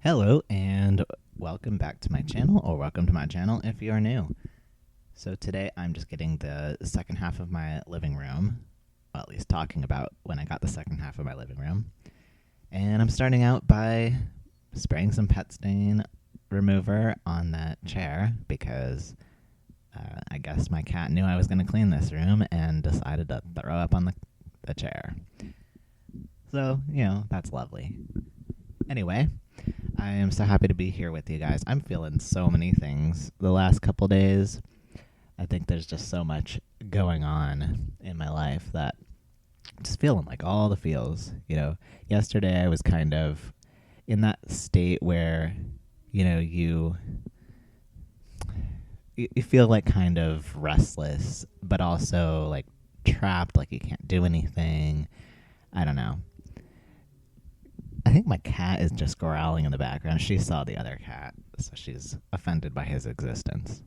Hello and welcome back to my channel, or welcome to my channel if you are new. So today I'm just getting the second half of my living room, well, at least talking about when I got the second half of my living room. And I'm starting out by spraying some pet stain remover on that chair because I guess my cat knew I was going to clean this room and decided to throw up on the chair. So, that's lovely. Anyway, I am so happy to be here with you guys. I'm feeling so many things the last couple days. I think there's just so much going on in my life that I'm just feeling like all the feels. Yesterday I was kind of in that state where, you feel like kind of restless, but also like trapped, like you can't do anything. I don't know. I think my cat is just growling in the background. She saw the other cat, so she's offended by his existence.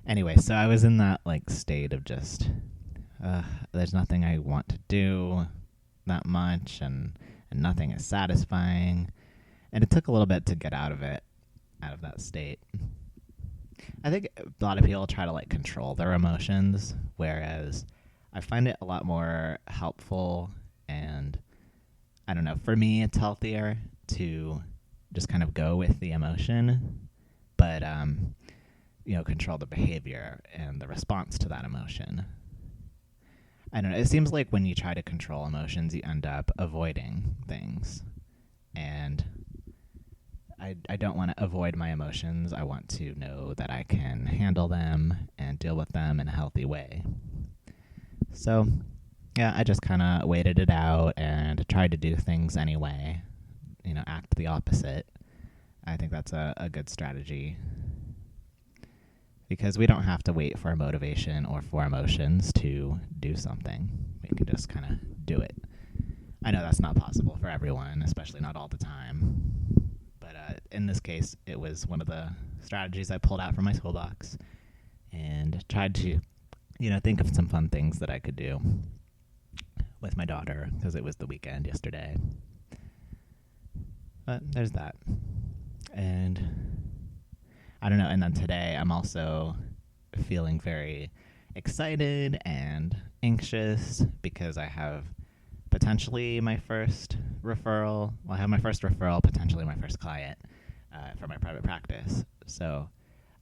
Anyway, so I was in that like state of just, there's nothing I want to do that much, and nothing is satisfying. And it took a little bit to get out of that state. I think a lot of people try to like control their emotions, whereas I find it a lot more helpful, and I don't know, for me it's healthier to just kind of go with the emotion, but control the behavior and the response to that emotion. I don't know, it seems like when you try to control emotions you end up avoiding things, and I don't want to avoid my emotions. I want to know that I can handle them and deal with them in a healthy way. So yeah, I just kind of waited it out and tried to do things anyway, act the opposite. I think that's a good strategy, because we don't have to wait for motivation or for emotions to do something. We can just kind of do it. I know that's not possible for everyone, especially not all the time. But in this case, it was one of the strategies I pulled out from my toolbox and tried to, think of some fun things that I could do with my daughter, because it was the weekend yesterday. But there's that. And I don't know. And then today I'm also feeling very excited and anxious because I have potentially my first referral. Well, I have my first referral, potentially my first client for my private practice. So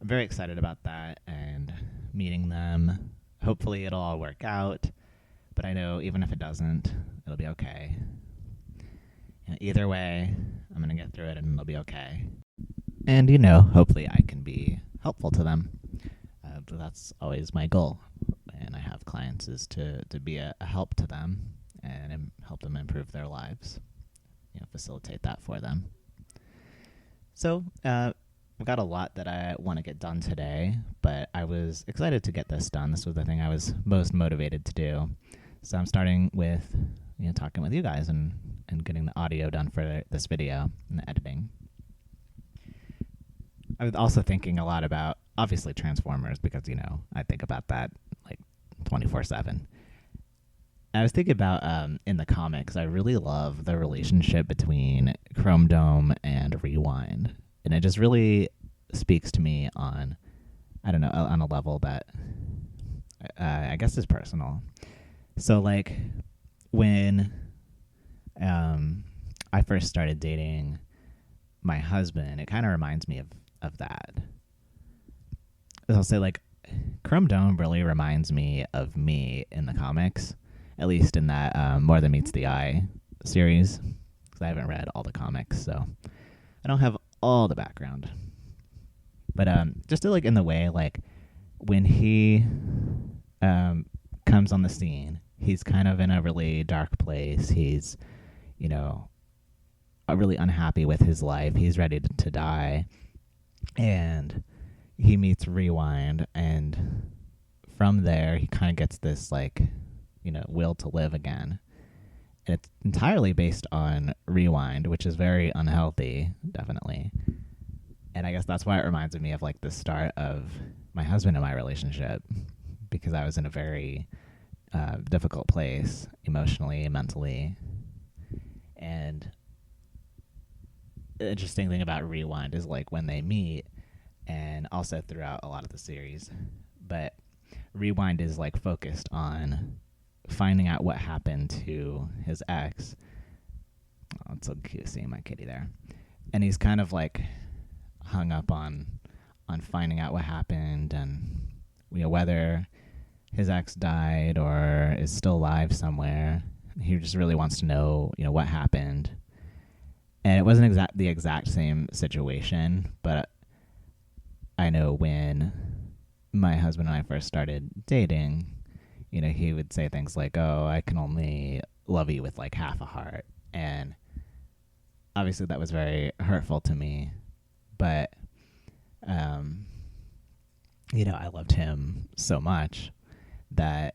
I'm very excited about that and meeting them. Hopefully it'll all work out. But I know even if it doesn't, it'll be okay. Either way, I'm going to get through it and it'll be okay. And, hopefully I can be helpful to them. That's always my goal. And I have clients is to be a help to them and help them improve their lives. Facilitate that for them. So I've got a lot that I want to get done today, but I was excited to get this done. This was the thing I was most motivated to do. So I'm starting with, talking with you guys and getting the audio done for this video and the editing. I was also thinking a lot about, obviously, Transformers, because, I think about that like 24/7. I was thinking about, in the comics, I really love the relationship between Chrome Dome and Rewind. And it just really speaks to me on, I don't know, on a level that I guess is personal. So, like, when I first started dating my husband, it kind of reminds me of that. I'll say, like, Chrome Dome really reminds me of me in the comics, at least in that More Than Meets the Eye series, because I haven't read all the comics, so I don't have all the background. But just to, like, in the way, like, when he comes on the scene, he's kind of in a really dark place. He's, really unhappy with his life. He's ready to die. And he meets Rewind, and from there he kind of gets this, like, will to live again. And it's entirely based on Rewind, which is very unhealthy, definitely. And I guess that's why it reminds me of, like, the start of my husband and my relationship, because I was in a very difficult place emotionally, mentally. And interesting thing about Rewind is like when they meet, and also throughout a lot of the series, but Rewind is like focused on finding out what happened to his ex. Oh, it's so cute seeing my kitty there. And he's kind of like hung up on finding out what happened, and whether his ex died or is still alive somewhere. He just really wants to know, what happened. And it wasn't the exact same situation, but I know when my husband and I first started dating, he would say things like, "Oh, I can only love you with like half a heart." And obviously that was very hurtful to me, but I loved him so much that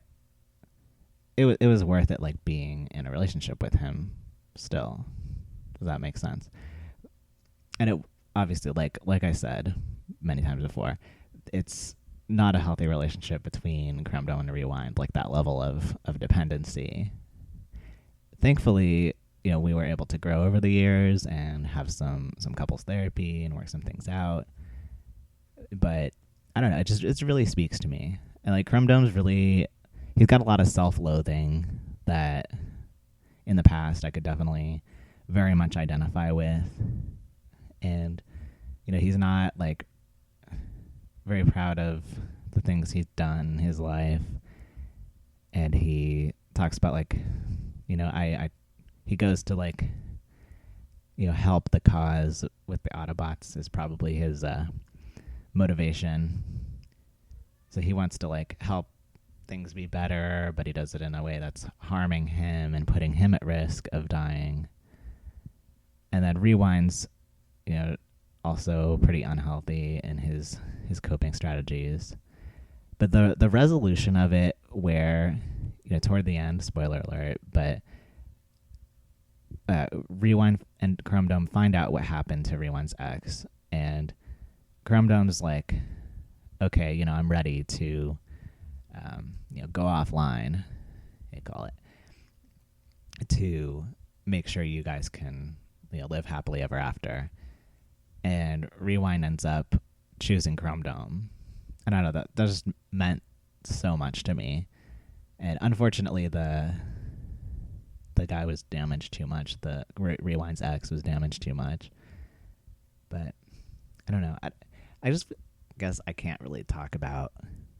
it was worth it, like being in a relationship with him still. Does that make sense? And it obviously, like I said many times before, it's not a healthy relationship between Creme Dome and Rewind, like that level of dependency. Thankfully, we were able to grow over the years and have some couples therapy and work some things out. But I don't know, it really speaks to me. And like Creme Dome's he's got a lot of self-loathing that in the past I could definitely very much identify with. And he's not like very proud of the things he's done in his life. And he talks about like, he goes to like, help the cause with the Autobots is probably his motivation. So he wants to like help things be better, but he does it in a way that's harming him and putting him at risk of dying. And then Rewind's, also pretty unhealthy in his coping strategies. But the resolution of it, where toward the end, spoiler alert, but Rewind and Creme Dome find out what happened to Rewind's ex, and Creme Dome's like, okay, I'm ready to go offline, they call it, to make sure you guys can live happily ever after. And Rewind ends up choosing Creme Dome. And I don't know, that just meant so much to me. And unfortunately, the guy was damaged too much. The Rewind's ex was damaged too much. But I don't know. I just guess I can't really talk about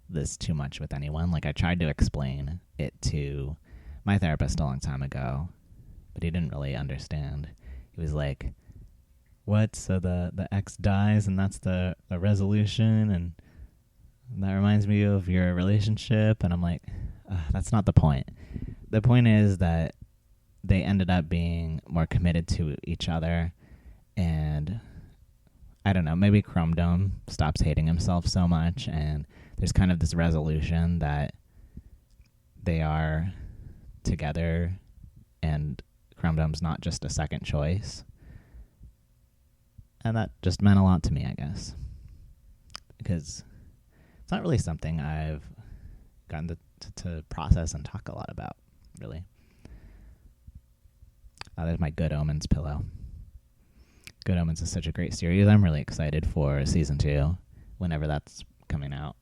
this too much with anyone. Like, I tried to explain it to my therapist a long time ago, but he didn't really understand. He was like, what? So the ex dies and that's the resolution, and that reminds me of your relationship? And I'm like, that's not the point. The point is that they ended up being more committed to each other, and I don't know, maybe Creme Dome stops hating himself so much, and there's kind of this resolution that they are together, and Creme Dome's not just a second choice. And that just meant a lot to me, I guess, because it's not really something I've gotten to process and talk a lot about, really. There's my Good Omens pillow. Good Omens is such a great series. I'm really excited for season 2, whenever that's coming out.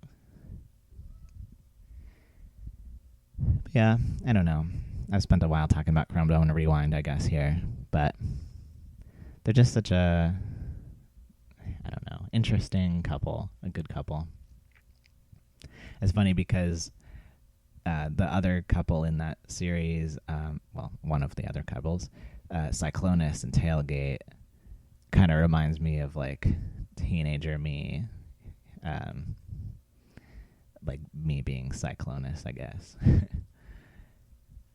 But yeah, I don't know. I've spent a while talking about Creme Dome and Rewind, I guess, here. But they're just such a, I don't know, interesting couple, a good couple. It's funny because the other couple in that series, one of the other couples, Cyclonus and Tailgate, kind of reminds me of like teenager me, like me being Cyclonus, I guess.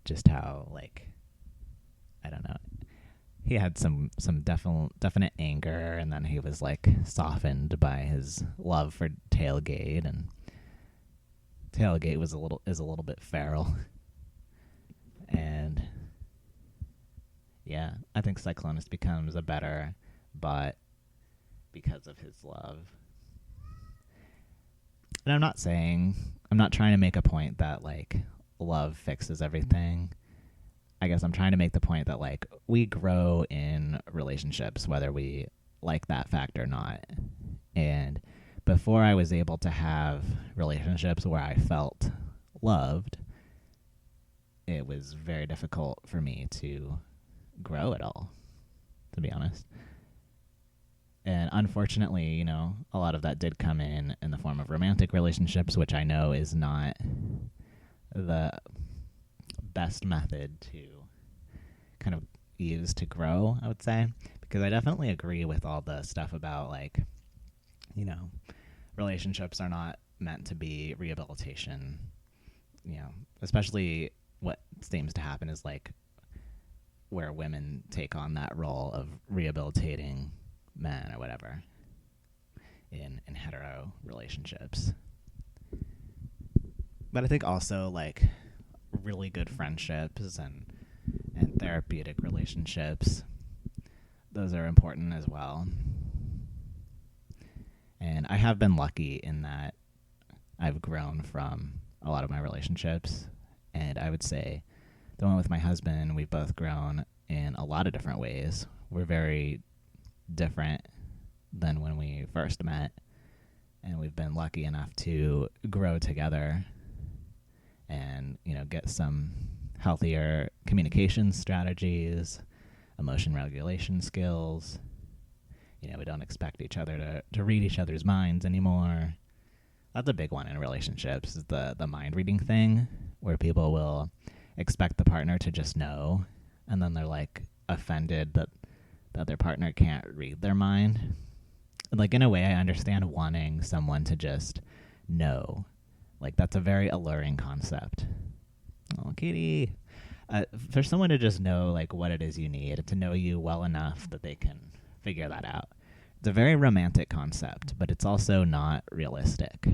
Just how, like, I don't know, he had some definite anger, and then he was like softened by his love for Tailgate, and Tailgate is a little bit feral. And yeah, I think Cyclonus becomes a better bot because of his love. And I'm not trying to make a point that like love fixes everything. I guess I'm trying to make the point that like we grow in relationships whether we like that fact or not. And before I was able to have relationships where I felt loved, it was very difficult for me to grow at all, to be honest. And unfortunately, a lot of that did come in the form of romantic relationships, which I know is not the best method to kind of use to grow, I would say. Because I definitely agree with all the stuff about, like, relationships are not meant to be rehabilitation, especially what seems to happen is, like, where women take on that role of rehabilitating men or whatever in hetero relationships. But I think also, like, really good friendships and therapeutic relationships, those are important as well. And I have been lucky in that I've grown from a lot of my relationships. And I would say the one with my husband, we've both grown in a lot of different ways. We're very different than when we first met. And we've been lucky enough to grow together and, get some healthier communication strategies, emotion regulation skills. We don't expect each other to read each other's minds anymore. That's a big one in relationships, is the mind reading thing, where people will expect the partner to just know, and then they're like offended that their partner can't read their mind. Like, in a way, I understand wanting someone to just know. Like, that's a very alluring concept. Oh, kitty. For someone to just know, like, what it is you need, to know you well enough that they can figure that out. It's a very romantic concept, but it's also not realistic.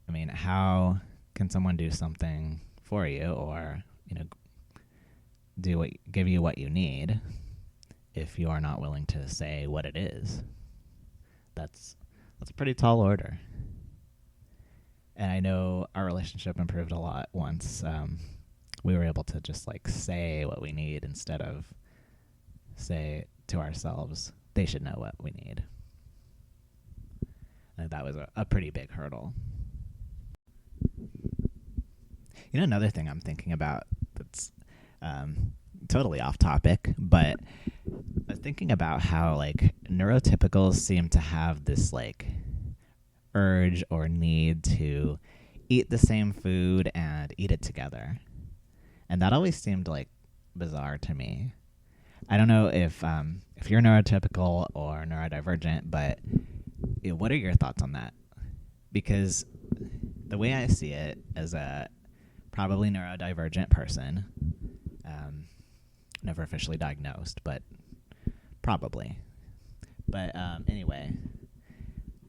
I mean, how can someone do something for you or, give you what you need if you are not willing to say what it is? That's a pretty tall order. And I know our relationship improved a lot once we were able to just, like, say what we need instead of say to ourselves, they should know what we need. And that was a pretty big hurdle. Another thing I'm thinking about that's totally off topic, but I was thinking about how, like, neurotypicals seem to have this, like, urge or need to eat the same food and eat it together. And that always seemed, like, bizarre to me. I don't know if you're neurotypical or neurodivergent, but what are your thoughts on that? Because the way I see it as a probably neurodivergent person, never officially diagnosed, but probably. But anyway,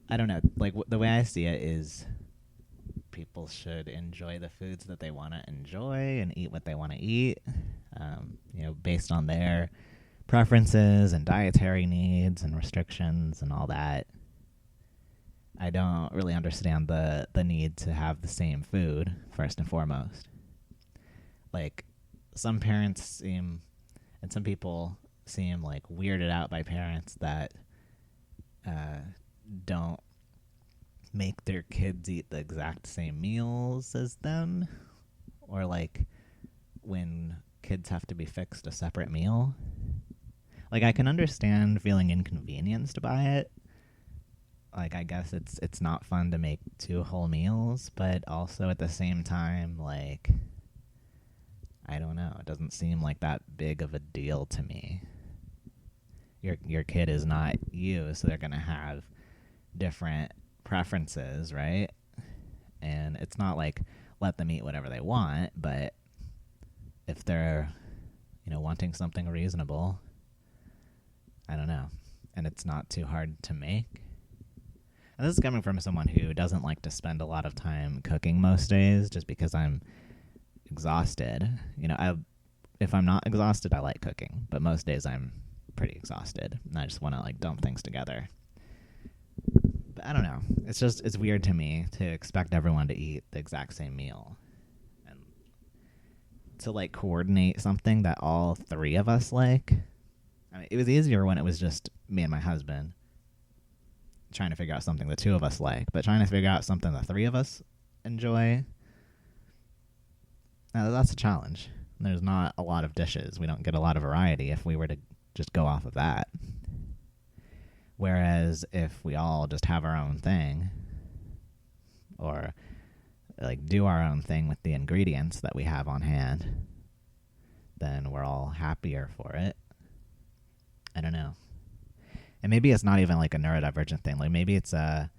I don't know. Like, the way I see it is people should enjoy the foods that they want to enjoy and eat what they want to eat, based on their preferences and dietary needs and restrictions and all that. I don't really understand the need to have the same food, first and foremost. Like, some parents seem, and some people seem, like, weirded out by parents that don't make their kids eat the exact same meals as them, or, like, when kids have to be fixed a separate meal. Like, I can understand feeling inconvenienced by it. Like, I guess it's not fun to make 2 whole meals, but also at the same time, like, I don't know, it doesn't seem like that big of a deal to me. Your kid is not you, so they're going to have different preferences, right? And it's not like let them eat whatever they want, but if they're, wanting something reasonable, I don't know. And it's not too hard to make. And this is coming from someone who doesn't like to spend a lot of time cooking most days just because I'm exhausted. If I'm not exhausted, I like cooking. But most days I'm pretty exhausted. And I just want to, like, dump things together. But I don't know. It's weird to me to expect everyone to eat the exact same meal. And to like coordinate something that all three of us like. I mean, it was easier when it was just me and my husband trying to figure out something the two of us like, but trying to figure out something the three of us enjoy, that's a challenge. There's not a lot of dishes. We don't get a lot of variety if we were to just go off of that. Whereas if we all just have our own thing, or like do our own thing with the ingredients that we have on hand, then we're all happier for it. I don't know. And maybe it's not even like a neurodivergent thing. Like maybe it's a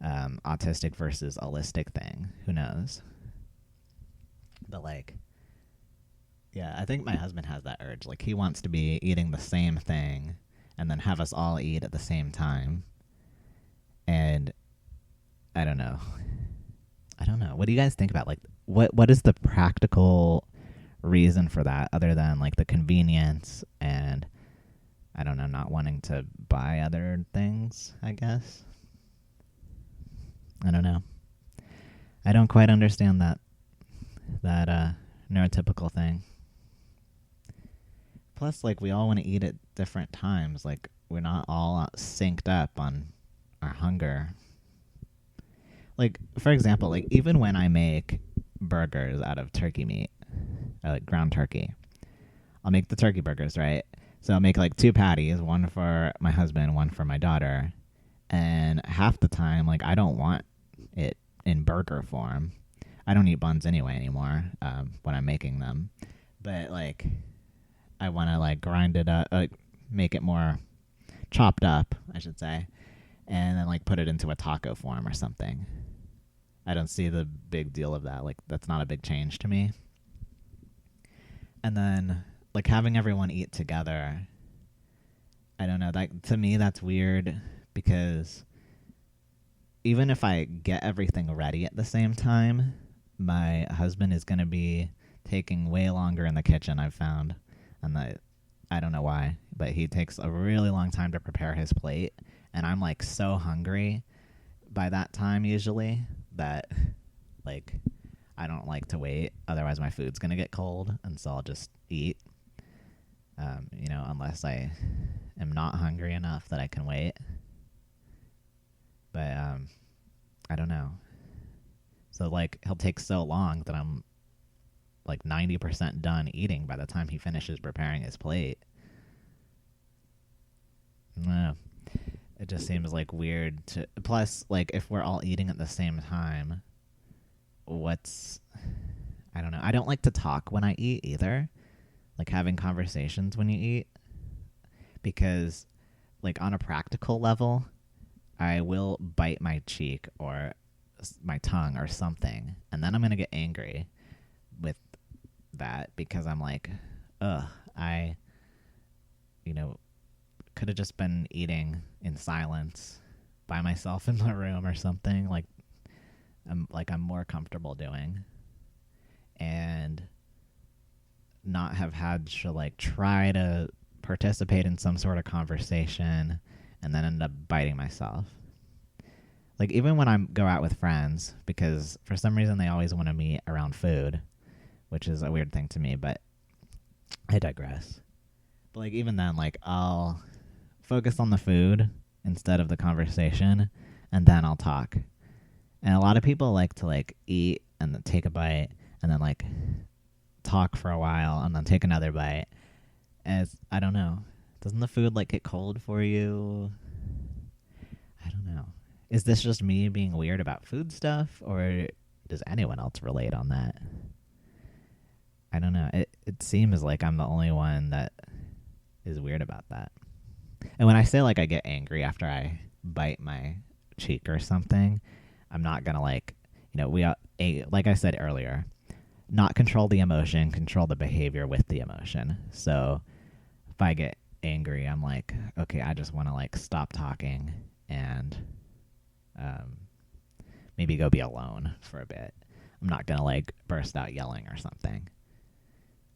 autistic versus allistic thing. Who knows? But like, yeah, I think my husband has that urge. Like he wants to be eating the same thing and then have us all eat at the same time. And I don't know. What do you guys think about like what is the practical reason for that other than like the convenience and I don't know, not wanting to buy other things, I guess. I don't know. I don't quite understand that neurotypical thing. Plus, like, we all want to eat at different times. Like, we're not all synced up on our hunger. Like, for example, like, even when I make burgers out of turkey meat, like ground turkey, I'll make the turkey burgers, right? So I'll make like 2 patties, one for my husband, one for my daughter. And half the time, like, I don't want it in burger form. I don't eat buns anyway anymore when I'm making them. But, like, I want to, like, grind it up, make it more chopped up, I should say, and then, like, put it into a taco form or something. I don't see the big deal of that. Like, that's not a big change to me. And then, like, having everyone eat together, I don't know. That, to me, that's weird because even if I get everything ready at the same time, my husband is going to be taking way longer in the kitchen, I've found. And I don't know why, but he takes a really long time to prepare his plate. And I'm, like, so hungry by that time usually that, like, I don't like to wait. Otherwise, my food's going to get cold, and so I'll just eat, unless I am not hungry enough that I can wait. But I don't know. So, like, he'll take so long that I'm, like, 90% done eating by the time he finishes preparing his plate. No. It just seems, like, weird to... Plus, like, if we're all eating at the same time, I don't know. I don't like to talk when I eat either. Like, having conversations when you eat. Because, like, on a practical level, I will bite my cheek or my tongue or something, and then I'm going to get angry with that because I'm like, I could have just been eating in silence by myself in my room or something like I'm more comfortable doing, and not have had to like try to participate in some sort of conversation and then end up biting myself. Like, even when I go out with friends, because for some reason they always want to meet around food, which is a weird thing to me, but I digress. But, like, even then, like, I'll focus on the food instead of the conversation, and then I'll talk. And a lot of people like to, like, eat and then take a bite and then, like, talk for a while and then take another bite. And I don't know. Doesn't the food, like, get cold for you? I don't know. Is this just me being weird about food stuff, or does anyone else relate on that? I don't know. It seems like I'm the only one that is weird about that. And when I say, like, I get angry after I bite my cheek or something, I'm not going to, like, like I said earlier, not control the emotion, control the behavior with the emotion. So if I get angry, I'm like, okay, I just want to, like, stop talking and maybe go be alone for a bit. I'm not going to, like, burst out yelling or something,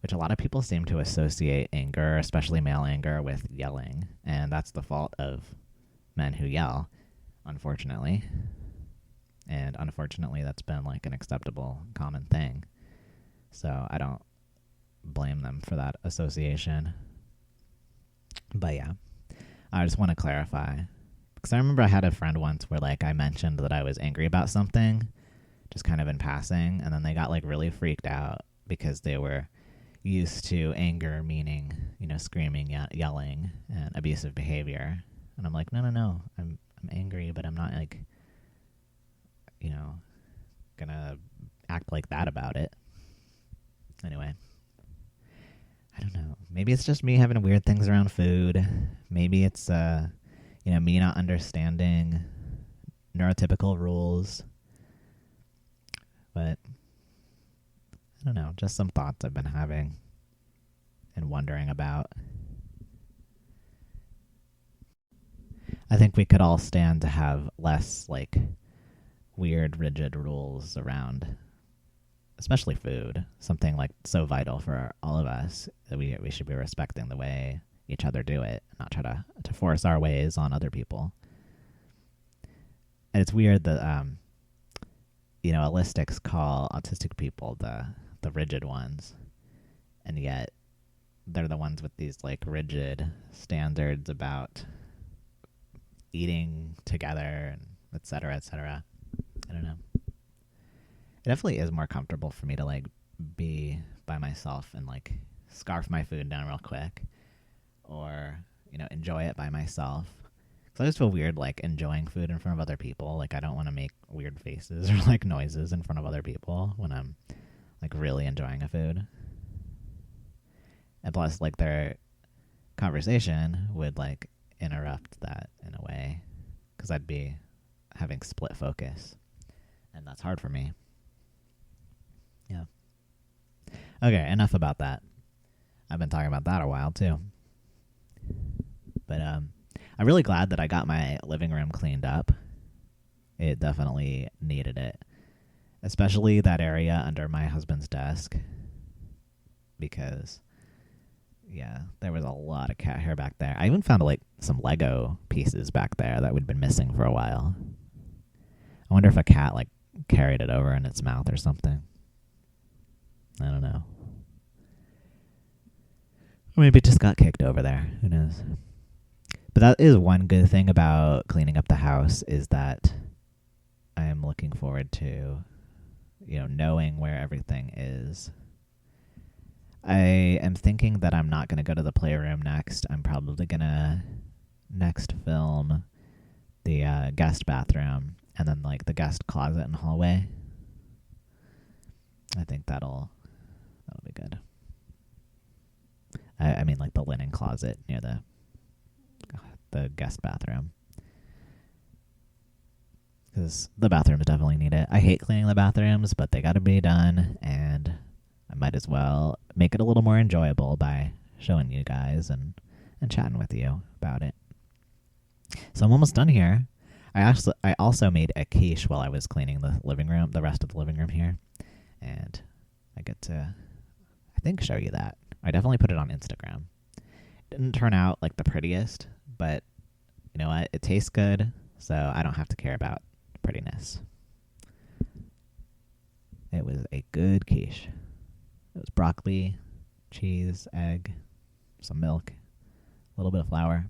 which a lot of people seem to associate anger, especially male anger, with yelling. And that's the fault of men who yell, unfortunately. And unfortunately, that's been, like, an acceptable common thing. So I don't blame them for that association. But yeah, I just want to clarify. Because I remember I had a friend once where like I mentioned that I was angry about something, just kind of in passing, and then they got like really freaked out because they were used to anger meaning, screaming, yelling, and abusive behavior. And I'm like, no, I'm angry, but I'm not like, gonna act like that about it. Anyway, I don't know. Maybe it's just me having weird things around food. Maybe it's me not understanding neurotypical rules. But I don't know, just some thoughts I've been having and wondering about. I think we could all stand to have less like weird, rigid rules around, especially food, something like so vital for all of us that we should be respecting the way each other do it, not try to force our ways on other people. And it's weird that allistics call autistic people the rigid ones, and yet they're the ones with these like rigid standards about eating together and et cetera, et cetera. I don't know. It definitely is more comfortable for me to like be by myself and like scarf my food down real quick, or enjoy it by myself. Because I just feel weird like enjoying food in front of other people. Like I don't want to make weird faces or like noises in front of other people when I'm like really enjoying a food. And plus, like their conversation would like interrupt that in a way, because I'd be having split focus, and that's hard for me. Yeah. Okay, enough about that. I've been talking about that a while too. But I'm really glad that I got my living room cleaned up. It definitely needed it, especially that area under my husband's desk, because there was a lot of cat hair back there. I even found like some Lego pieces back there that we'd been missing for a while. I wonder if a cat like carried it over in its mouth or something. I don't know. Or maybe it just got kicked over there. Who knows? But that is one good thing about cleaning up the house, is that I am looking forward to, knowing where everything is. I am thinking that I'm not going to go to the playroom next. I'm probably going to next film the guest bathroom and then like the guest closet and hallway. I think that'll be good. I mean like the linen closet near the guest bathroom, because the bathrooms definitely need it. I hate cleaning the bathrooms, but they got to be done, and I might as well make it a little more enjoyable by showing you guys and chatting with you about it. So I'm almost done here. I also made a quiche while I was cleaning the rest of the living room here, and I get to, I think, show you that. I definitely put it on Instagram. It didn't turn out like the prettiest, but you know what? It tastes good, so I don't have to care about prettiness. It was a good quiche. It was broccoli, cheese, egg, some milk, a little bit of flour.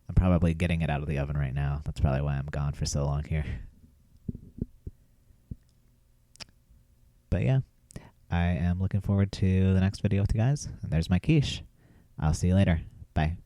I'm probably getting it out of the oven right now. That's probably why I'm gone for so long here. But yeah, I am looking forward to the next video with you guys. And there's my quiche. I'll see you later. Bye.